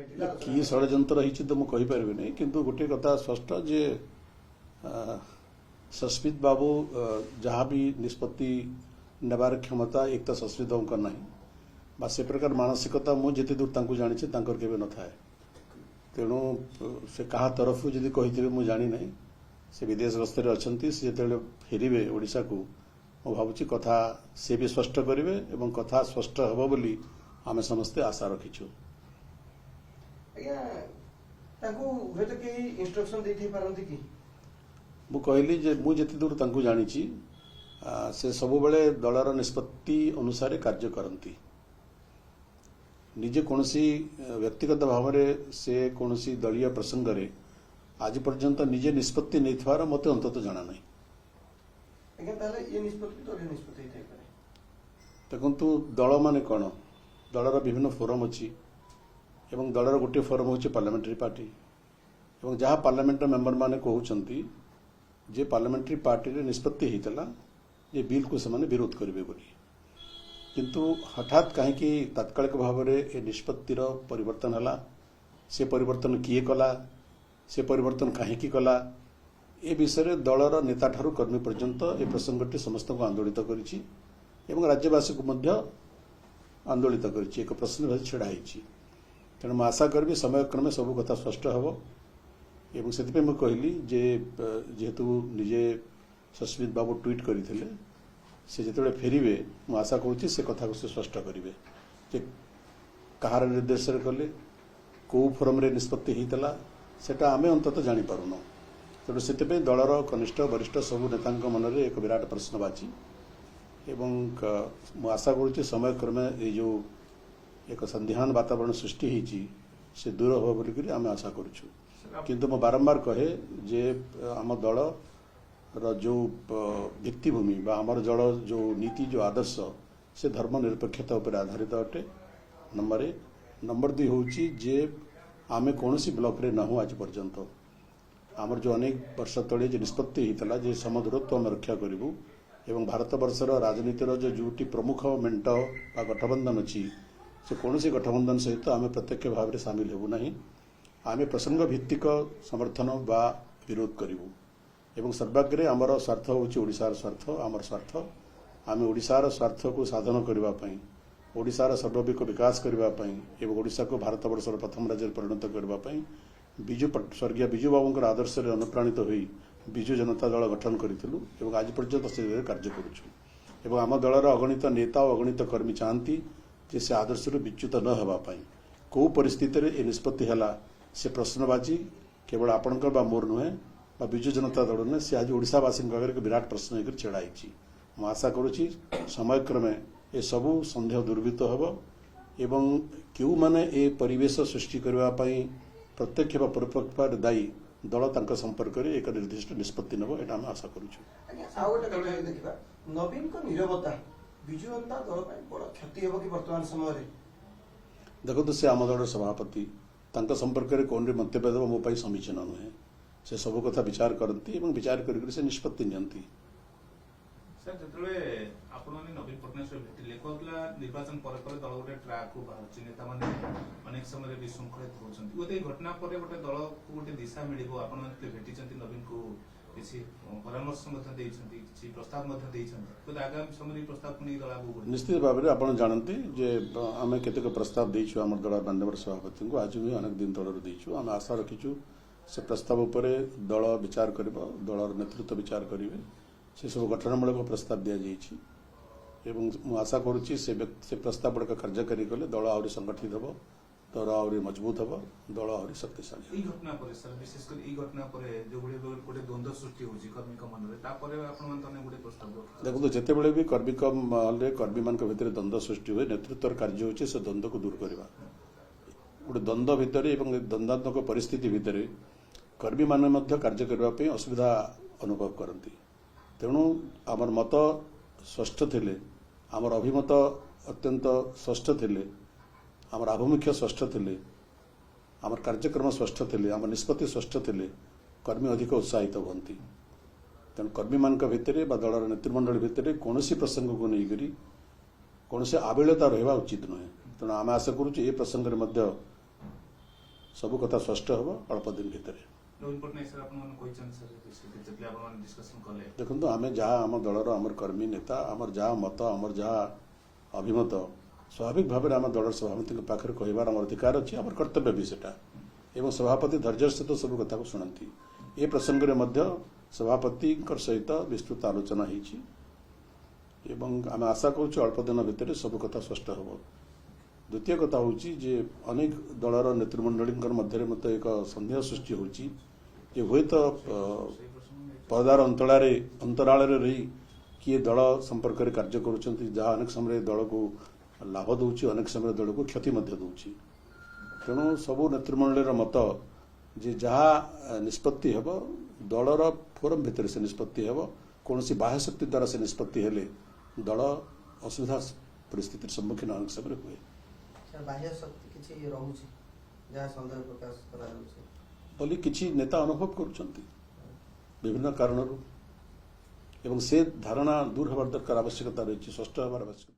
कि षड्यंत्र रही तो मुझे कहीपरि किंतु गोटे कथा स्पष्ट जे सस्मित बाबू जहाँ भी निष्पत्ति नेबार क्षमता एक तो सस्मित बाबू ना बा से प्रकार मानसिकता मुझे दूर जानी के न था तेणु से कहा तरफ जदि कही मुझे जानी ना से विदेश गस्तर अच्छा सी जो फेरवे ओडिशा को मु भावुँ कथा सी भी स्पष्ट करेंगे और कथा स्पष्ट हम बोली आम समस्ते आशा रखीचु। मु कहली जे मु जिते दूर जानी से सब बेले दलर निष्पत्ति अनुसार कार्य करती निजे कौनसी व्यक्तिगत भाव से कौनसी दलीय प्रसंग रे आज पर्यंत निजे निष्पत्ति नहीं थार मत अंतत जाना नहीं। देखु दल मान कौन दलर विभिन्न फोरम अच्छी एवं दलर गोटे फोरम हूँ पार्लियामेंट्री पार्टी एवं जहाँ पार्लियामेंट मेंबर माने कहउछंती जे पार्लियामेंट्री पार्टी रे निष्पत्ति होता जे बिल को से विरोध करेंगे बोली किंतु हठात कहीं तात्कालिक भाव में ए निष्पत्तिर परिवर्तन है से परिवर्तन किए कला से परिवर्तन कहीं कला ए विषय दलर नेता ठारू कर्मी पर्यंत ए प्रसंगटी समस्त को आंदोलित करिछि एवं राज्यवासी को मध्य आंदोलित करिछि एक प्रश्न छिड़ा तेणु मैं आशा करी समय क्रमे सब कथा स्पष्ट हम एवं से कहली जे जेहेतु निजे सस्मित बाबू ट्वीट करते से जिते फेरवे मु आशा करुच्ची से कथा को से स्पष्ट करेंगे जे कहार निर्देश कले कौ फोरम रे निष्पत्ति होता सेटा आमे अंतत जानीपारुन तेणु से दलर कनिष्ठ वरिष्ठ सबू नेता मन में एक विराट प्रश्नवाची एवं मु आशा करुच्ची समय क्रमे ये जो एक संध्यान वातावरण सृष्टि होती से दूर हो बोलिक आम आशा करुचु किंतु मु बारंबार कहे जे आम दल जो भित्तिभूमि आमर जल जो नीति जो आदर्श से धर्मनिरपेक्षता उपर आधारित अटे नंबर 1 नंबर 2 हूँ जे आमे कौन सी ब्लॉक रे न हो आज पर्यंत आमर जो अनेक वर्ष तले जो निष्पत्ति होता जे समदूरत्व आम रक्षा करूँ एवं भारत वर्षर राजनीतिर जो जोटी प्रमुख मेंट बा गठबंधन अच्छी से कौन सी गठबंधन सहित आम प्रत्यक्ष भाव में सामिल होबू नहीं आम प्रसंग भित्तिक समर्थन बा विरोध करूँ एवं सर्वाग्रे आमर स्वार्थ हूँ ओडिशार स्वार्थ आमर स्वार्थ आम ओडिशार स्वार्थ को साधन करने ओडिशार सर्वांगिक विकास करने ओडिशा को भारत वर्षर प्रथम राज्य परिणत करने विजु स्वर्गीय विजु बाबू आदर्श अनुप्राणित हो विजु जनता दल गठन करूँ आज पर्यंत से कार्य करुँ आम दलर अगणित नेता और अगणित कर्मी चाहती जे से आदर्श विच्युत न होगापाई कौ परिस्थिति ए निष्पत्ति है से प्रश्नबाजी केवल आपणकर बा मोर नुहे बा विजु जनता दल नुहे से आज ओडिशावासी एक विराट प्रश्न होकर छेड़ाई मु आशा करुच्ची समय क्रमे ए सबू सन्देह दुर्वृत्त हम एवं क्यों माने ए परिवेश सृष्टि करने प्रत्यक्ष बा परोक्ष दायी दल तांका संपर्क में एक निर्दिष्ट निष्पत्ति नब एटा हम आशा करुछु। नवीन को निरवता विजु जनता दल बड़ क्षति हो कि वर्तमान समय देखो से आम दल सभापति तांका संपर्क में कौन मंतव्य देव मो समीचीन नुहे से सब कथा विचार करती विचार कर निष्पत्ति नियंती। सर जो आपण नवीन पट्टनायक भेटिले कहला निर्वाचन पर दल गोटे ट्रैक को बाहर नेता मैंने अनेक समय विशृंखलित होती गोटे घटना पर गोटे दल को गोटे दिशा मिल आप भेटी नवीन को किसी परामर्श किसी प्रस्ताव आगामी समय प्रस्ताव को नहीं दल निश्चित भाव में आप जानते जे आम केतक प्रस्ताव देचु आम दल माननीय सभापति को आज भी अनेक दिन तलर देचु आम आशा रखीचु से प्रस्ताव उपर दल विचार कर दलर नेतृत्व विचार करेंगे से सब गठनमूलक प्रस्ताव दि जाइए मु आशा करुच्ची से प्रस्ताव गुड़ाक कार्यकारी कले दल आहरी संगठित हम दल आहरी मजबूत हम दल आहरी शक्तिशाली। घटना पर सर विशेषकर ई घटना पर जो गोटे द्वंद्व सृष्टि होची कर्मी मन रे तापर आपण मन गोटे प्रस्ताव देखो जेते बेले भी कर्मी महल रे कर्मी मान भितर द्वंद्व सृष्टि हुए नेतृत्व कार्य होची से द्वंद्व को दूर करवा गोटे द्वंद्व भितर एवं द्वंद्वात्मक परिस्थिति भितर कर्मी मान मध्य कार्य करने असुविधा अनुभव करती तेणु आमर मत स्पष्ट थिले आमर अभिमत अत्यंत स्पष्ट थिले आमर आभिमुख्य स्पष्ट थिले आमर कार्यक्रम स्पष्ट थिले आमर निष्पत्ति स्पष्ट थिले कर्मी अधिक उत्साहित होती तेणु कर्मी मान भितर बा दलर नेतृमंडल भितर कौन प्रसंग को लेकर कौन आबिलता रहा उचित नुहे तेणु आम आशा करुँ ये प्रसंग में ସବୁ କଥା ସ୍ପଷ୍ଟ ହେବ ଅଳ୍ପ ଦିନ ଭିତରେ। ନବୀନ ପଟ୍ଟନାୟକ ସାର୍ ଆପଣମାନେ କହିଛନ୍ତି ସାର୍ ଯେତେବେଳେ ଆପଣମାନେ ଡିସ୍କସନ୍ କଲେ ଦେଖନ୍ତୁ ଆମେ ଯାହା ଆମ ଦଳର ଆମର କର୍ମୀ ନେତା ଆମର ଯାହା ମତ ଆମର ଯାହା ଅଭିମତ ସ୍ୱାଭାବିକ ଭାବରେ ଆମ ଦଳର ସଭାପତିଙ୍କ ପାଖରେ କହିବାର ଆମର ଅଧିକାର ଅଛି ଆମର କର୍ତ୍ତବ୍ୟ ବି ସେଟା ଏବଂ ସଭାପତି ଧୈର୍ଯ୍ୟ ସହିତ ସବୁ କଥାକୁ ଶୁଣନ୍ତି। ଏ ପ୍ରସଙ୍ଗରେ ମଧ୍ୟ ସଭାପତିଙ୍କ ସହିତ ବିସ୍ତୃତ ଆଲୋଚନା ହେଇଛି ଏବଂ ଆମେ ଆଶା କରୁଛୁ ଅଳ୍ପ ଦିନ ଭିତରେ ସବୁ କଥା ସ୍ପଷ୍ଟ ହେବ। ଦ୍ୱିତୀୟ କଥା ହେଉଛି ଯେ ଅନେକ ଦଳର ନେତୃମଣ୍ଡଳୀଙ୍କ ମଧ୍ୟରେ ମୋତେ ଏକ ସନ୍ଦେହ ସୃଷ୍ଟି ହେଉଛି ଯେ ହୁଏତ ପରଦାର ଅନ୍ତରାଳରେ ରହି କିଏ ଦଳ ସମ୍ପର୍କରେ କାର୍ଯ୍ୟ କରୁଛନ୍ତି ଯାହା ଅନେକ ସମୟରେ ଦଳକୁ ଲାଭ ଦେଉଛି ଅନେକ ସମୟରେ ଦଳକୁ କ୍ଷତି ମଧ୍ୟ ଦେଉଛି। ତେଣୁ ସବୁ ନେତୃମଣ୍ଡଳୀର ମତ ଯେ ଯାହା ନିଷ୍ପତ୍ତି ହେବ ଦଳର ଫୋରମ ଭିତରେ ସେ ନିଷ୍ପତ୍ତି ହେବ। କୌଣସି ବାହ୍ୟ ଶକ୍ତି ଦ୍ୱାରା ସେ ନିଷ୍ପତ୍ତି ହେଲେ ଦଳ ଅସୁବିଧା ପରିସ୍ଥିତିର ସମ୍ମୁଖୀନ ଅନେକ ସମୟରେ ହୁଏ। ବାହ୍ୟ ଶକ୍ତି କିଛି ରହୁଛି ଯାହା ସନ୍ଦେହ ପ୍ରକାଶ କରାଯାଉଛି ବୋଲି କିଛି ନେତା ଅନୁଭବ କରୁଛନ୍ତି ବିଭିନ୍ନ କାରଣରୁ ଏବଂ ସେ ଧାରଣା ଦୂର ହେବାର ଦରକାର ଆବଶ୍ୟକତା ରହିଛି ସ୍ପଷ୍ଟ ହେବାର ଆବଶ୍ୟକତା।